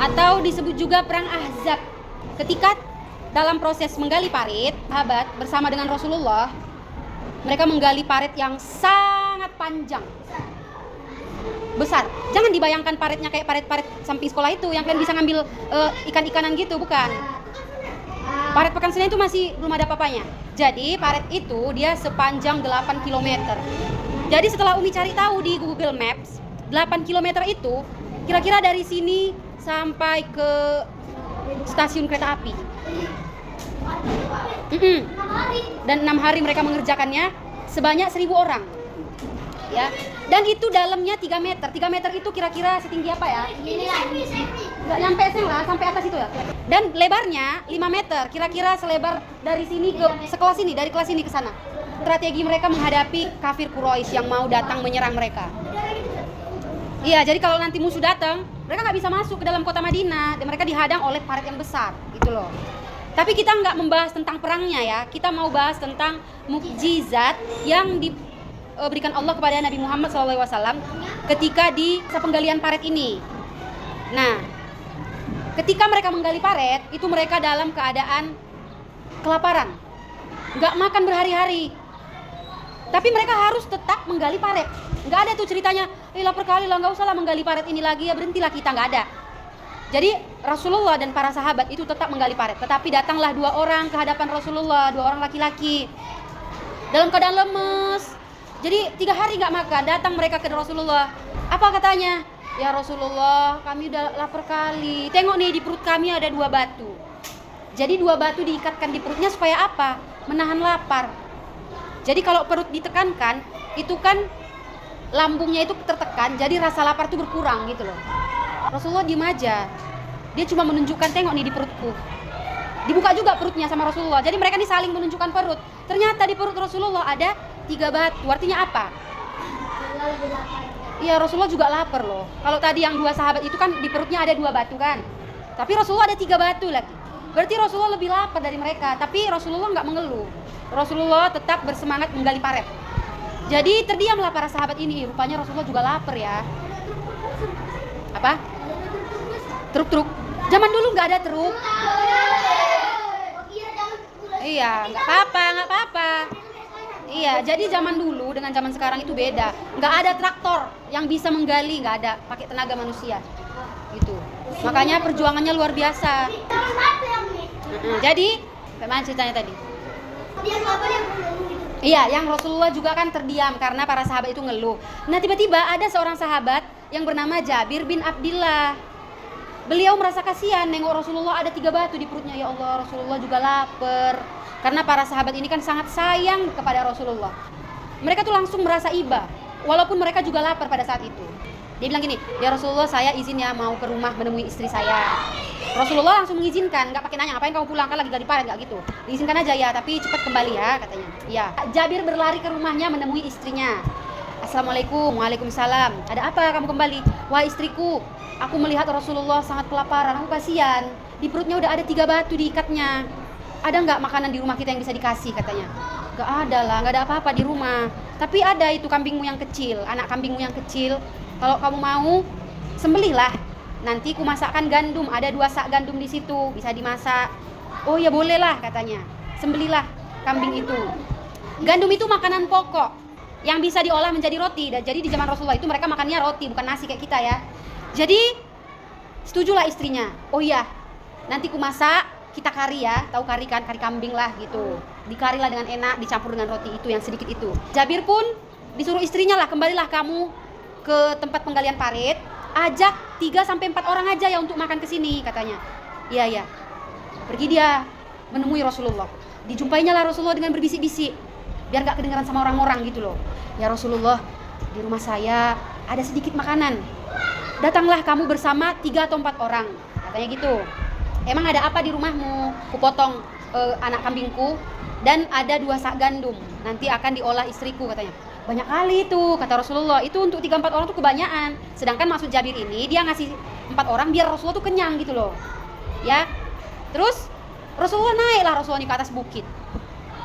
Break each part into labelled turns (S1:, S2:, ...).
S1: atau disebut juga perang Ahzab. Ketika dalam proses menggali parit, sahabat bersama dengan Rasulullah, mereka menggali parit yang sangat panjang, besar. Jangan dibayangkan paritnya kayak parit-parit samping sekolah itu yang kalian bisa ngambil ikan-ikanan gitu, bukan. Parit Pekan Senen itu masih belum ada papanya. Jadi parit itu dia sepanjang 8 km. Jadi setelah Umi cari tahu di Google Maps, 8 km itu kira-kira dari sini sampai ke stasiun kereta api. Dan 6 hari mereka mengerjakannya sebanyak 1.000 orang. Ya. Dan itu dalamnya 3 meter. 3 meter itu kira-kira setinggi apa ya? Nggak nyampe seng lah, sampai atas itu ya. Dan lebarnya 5 meter. Kira-kira selebar dari sini ke sekelas ini, dari kelas ini ke sana. Strategi mereka menghadapi kafir Quraisy yang mau datang menyerang mereka. Iya, jadi kalau nanti musuh datang, mereka nggak bisa masuk ke dalam kota Madinah dan mereka dihadang oleh parit yang besar, gitu loh. Tapi kita nggak membahas tentang perangnya ya. Kita mau bahas tentang mukjizat yang diberikan Allah kepada Nabi Muhammad SAW ketika di penggalian parit ini. Nah, ketika mereka menggali parit, itu mereka dalam keadaan kelaparan, nggak makan berhari-hari. Tapi mereka harus tetap menggali parit. Nggak ada tuh ceritanya, lapar kali lah, nggak usah lah menggali parit ini lagi ya, berhentilah kita, nggak ada. Jadi Rasulullah dan para sahabat itu tetap menggali parit. Tetapi datanglah 2 orang ke hadapan Rasulullah, 2 orang laki-laki dalam keadaan lemes. Jadi 3 hari nggak makan. Datang mereka ke Rasulullah. Apa katanya? Ya Rasulullah, kami udah lapar kali. Tengok nih, di perut kami ada 2 batu. Jadi 2 batu diikatkan di perutnya supaya apa? Menahan lapar. Jadi kalau perut ditekankan, itu kan lambungnya itu tertekan, jadi rasa lapar itu berkurang gitu loh. Rasulullah diem aja. Dia cuma menunjukkan, tengok nih di perutku. Dibuka juga perutnya sama Rasulullah. Jadi mereka nih saling menunjukkan perut. Ternyata di perut Rasulullah ada 3 batu. Artinya apa? Iya, Rasulullah juga lapar loh. Kalau tadi yang 2 sahabat itu kan di perutnya ada 2 batu kan. Tapi Rasulullah ada 3 batu lagi. Berarti Rasulullah lebih lapar dari mereka. Tapi Rasulullah nggak mengeluh. Rasulullah tetap bersemangat menggali parit. Jadi terdiamlah para sahabat ini. Rupanya Rasulullah juga lapar ya. Apa? Truk-truk. Zaman dulu nggak ada truk. Iya, nggak apa-apa. Iya, jadi zaman dulu dengan zaman sekarang itu beda. Nggak ada traktor yang bisa menggali, nggak ada. Pakai tenaga manusia. Gitu. Makanya perjuangannya luar biasa. Jadi, bagaimana ceritanya tadi? Iya, yang Rasulullah juga kan terdiam karena para sahabat itu ngeluh. Nah, tiba-tiba ada seorang sahabat yang bernama Jabir bin Abdillah. Beliau merasa kasihan nengok Rasulullah ada 3 batu di perutnya. Ya Allah, Rasulullah juga lapar. Karena para sahabat ini kan sangat sayang kepada Rasulullah. Mereka tuh langsung merasa iba, walaupun mereka juga lapar pada saat itu. Dia bilang gini, ya Rasulullah, saya izin ya mau ke rumah menemui istri saya. Rasulullah langsung mengizinkan, nggak pakai nanya, ngapain kamu pulang, kan lagi gali parit, nggak gitu. Diizinkan aja ya, tapi cepat kembali ya, katanya. Ya, Jabir berlari ke rumahnya menemui istrinya. Assalamualaikum. Waalaikumsalam. Ada apa kamu kembali? Wah istriku, aku melihat Rasulullah sangat kelaparan, aku kasihan. Di perutnya udah ada 3 batu diikatnya. Ada nggak makanan di rumah kita yang bisa dikasih, katanya. Nggak ada lah, nggak ada apa-apa di rumah. Tapi ada itu kambingmu yang kecil, anak kambingmu yang kecil. Kalau kamu mau, sembelihlah. Nanti ku masakkan gandum, ada 2 sak gandum di situ, bisa dimasak. Oh ya bolehlah, katanya. Sembelihlah kambing itu. Gandum itu makanan pokok yang bisa diolah menjadi roti. Dan jadi di zaman Rasulullah itu mereka makannya roti, bukan nasi kayak kita ya. Jadi setujulah istrinya. Oh iya, nanti ku masak, kita kari ya. Tahu kari kan, kari kambing lah gitu. Dikarilah dengan enak, dicampur dengan roti itu yang sedikit itu. Jabir pun disuruh istrinya lah, kembalilah kamu ke tempat penggalian parit. Ajak 3-4 orang aja ya untuk makan ke sini, katanya. Iya. Pergi dia menemui Rasulullah. Dijumpainya lah Rasulullah dengan berbisik-bisik, biar gak kedengaran sama orang-orang gitu loh. Ya Rasulullah, di rumah saya ada sedikit makanan. Datanglah kamu bersama 3 atau 4 orang, katanya gitu. Emang ada apa di rumahmu? Kupotong anak kambingku dan ada 2 sak gandum. Nanti akan diolah istriku, katanya. Banyak kali itu, kata Rasulullah. Itu untuk 3-4 orang tuh kebanyakan. Sedangkan maksud Jabir ini, dia ngasih 4 orang biar Rasulullah tuh kenyang gitu loh. Ya. Terus Rasulullah naiklah Rasulullah ke atas bukit.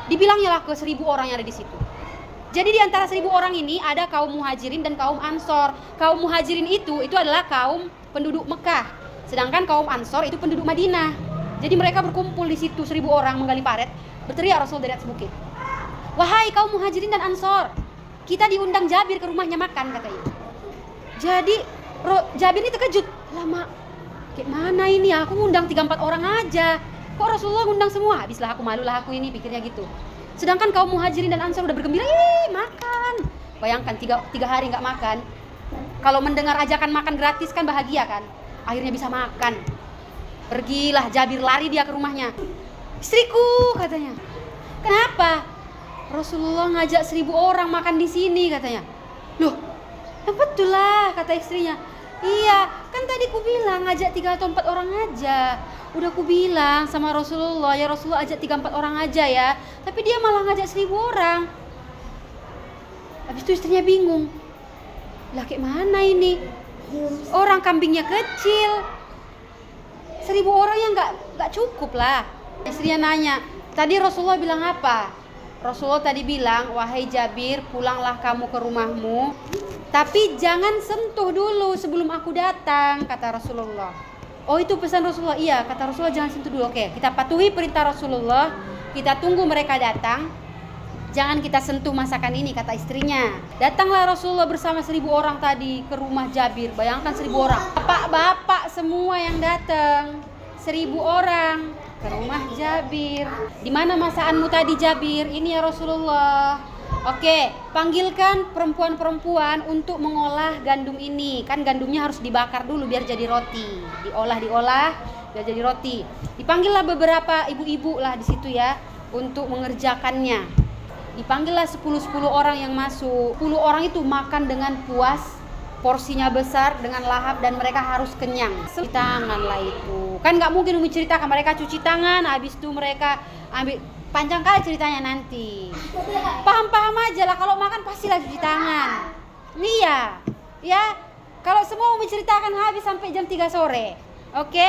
S1: Dibilangnya lah ke 1.000 orang yang ada di situ. Jadi di antara 1.000 orang ini ada kaum muhajirin dan kaum ansor. Kaum muhajirin itu adalah kaum penduduk Mekah. Sedangkan kaum Ansor itu penduduk Madinah. Jadi mereka berkumpul di situ 1000 orang menggali paret, berteriak Rasul dari atas bukit. Wahai kaum Muhajirin dan Ansor, kita diundang Jabir ke rumahnya makan, katanya. Jadi Jabir ini terkejut. Lama, kayak mana ini? Aku ngundang 3-4 orang aja. Kok Rasulullah ngundang semua? Habislah aku, malulah aku ini, pikirnya gitu. Sedangkan kaum Muhajirin dan Ansor udah bergembira, makan. Bayangkan 3 hari nggak makan. Kalau mendengar ajakan makan gratis kan bahagia kan? Akhirnya bisa makan. Pergilah Jabir, lari dia ke rumahnya. Istriku, katanya. Kenapa? Rasulullah ngajak 1000 orang makan di sini, katanya. Loh, betul lah, kata istrinya. Iya, kan tadi ku bilang ngajak 3 atau 4 orang aja. Udah ku bilang sama Rasulullah, ya Rasulullah ajak 3-4 orang aja ya. Tapi dia malah ngajak 1000 orang. Habis itu istrinya bingung. Lah kayak mana ini? Orang kambingnya kecil. 1000 orang yang nggak cukup lah. Istrinya nanya, tadi Rasulullah bilang apa? Rasulullah tadi bilang, wahai Jabir, pulanglah kamu ke rumahmu, tapi jangan sentuh dulu sebelum aku datang, kata Rasulullah. Oh, itu pesan Rasulullah. Iya, kata Rasulullah, jangan sentuh dulu. Oke, kita patuhi perintah Rasulullah. Kita tunggu mereka datang. Jangan kita sentuh masakan ini, kata istrinya. Datanglah Rasulullah bersama 1000 orang tadi ke rumah Jabir. Bayangkan 1000 orang. Bapak-bapak semua yang datang. 1000 orang ke rumah Jabir. Di mana masakanmu tadi, Jabir? Ini ya Rasulullah. Oke, panggilkan perempuan-perempuan untuk mengolah gandum ini. Kan gandumnya harus dibakar dulu biar jadi roti. Diolah biar jadi roti. Dipanggillah beberapa ibu-ibu lah di situ ya untuk mengerjakannya. Dipanggillah 10 orang yang masuk. 10 orang itu makan dengan puas, porsinya besar dengan lahap dan mereka harus kenyang. Cuci tangan lah itu. Kan nggak mungkin Umi ceritakan mereka cuci tangan, habis itu mereka ambil, panjang kali ceritanya nanti. Paham-paham aja lah, kalau makan pastilah cuci tangan. Iya, ya. Kalau semua Umi ceritakan habis sampai jam 3 sore. Oke?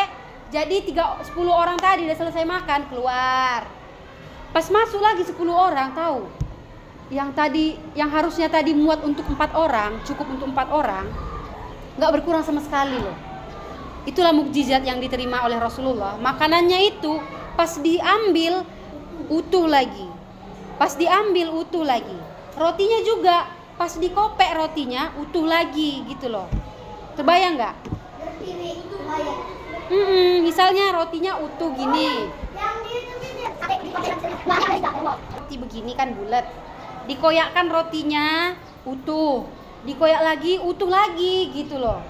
S1: Jadi 10 orang tadi udah selesai makan, keluar. Pas masuk lagi 10 orang, tahu? Yang harusnya tadi muat untuk 4 orang, cukup untuk 4 orang, nggak berkurang sama sekali loh. Itulah mukjizat yang diterima oleh Rasulullah. Makanannya itu pas diambil utuh lagi. Pas diambil utuh lagi. Rotinya juga pas dikopek rotinya utuh lagi gitu loh. Terbayang nggak? Misalnya rotinya utuh gini. Roti begini kan bulat. Dikoyakkan rotinya utuh. Dikoyak lagi utuh lagi gitu loh.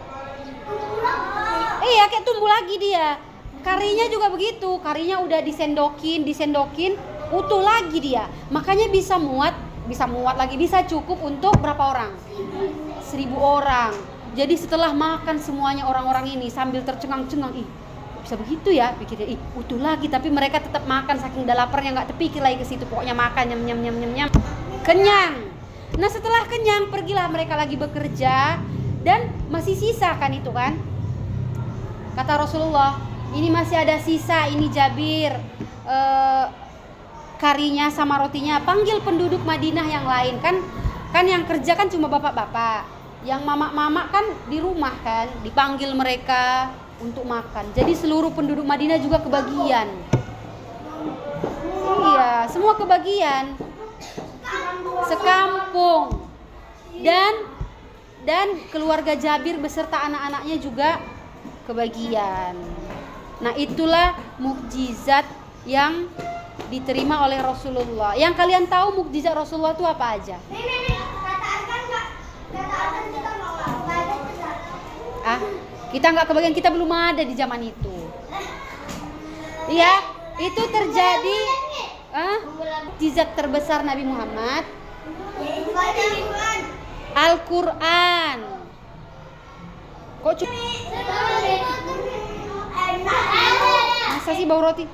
S1: Iya, kayak tumbuh lagi dia. Karinya juga begitu. Karinya udah disendokin, utuh lagi dia. Makanya bisa muat lagi, bisa cukup untuk berapa orang? 1000 orang. Jadi setelah makan semuanya orang-orang ini sambil tercengang-cengang, bisa begitu ya, pikirnya, utuh lagi, tapi mereka tetap makan saking udah laparnya, nggak terpikir lagi ke situ, pokoknya makan nyam, kenyang. Nah setelah kenyang pergilah mereka lagi bekerja dan masih sisa kan itu kan, kata Rasulullah, ini masih ada sisa, ini Jabir, karinya sama rotinya, panggil penduduk Madinah yang lain, kan yang kerja kan cuma bapak-bapak, yang mama-mama kan di rumah kan, dipanggil mereka untuk makan. Jadi seluruh penduduk Madinah juga kebagian. Iya, semua kebagian. Sekampung. Dan keluarga Jabir beserta anak-anaknya juga kebagian. Nah, itulah mukjizat yang diterima oleh Rasulullah. Yang kalian tahu mukjizat Rasulullah itu apa aja? Kita nggak kebagian, kita belum ada di zaman itu. Ya, itu terjadi mukjizat terbesar Nabi Muhammad, Al-Quran. Kok masa sih bau roti?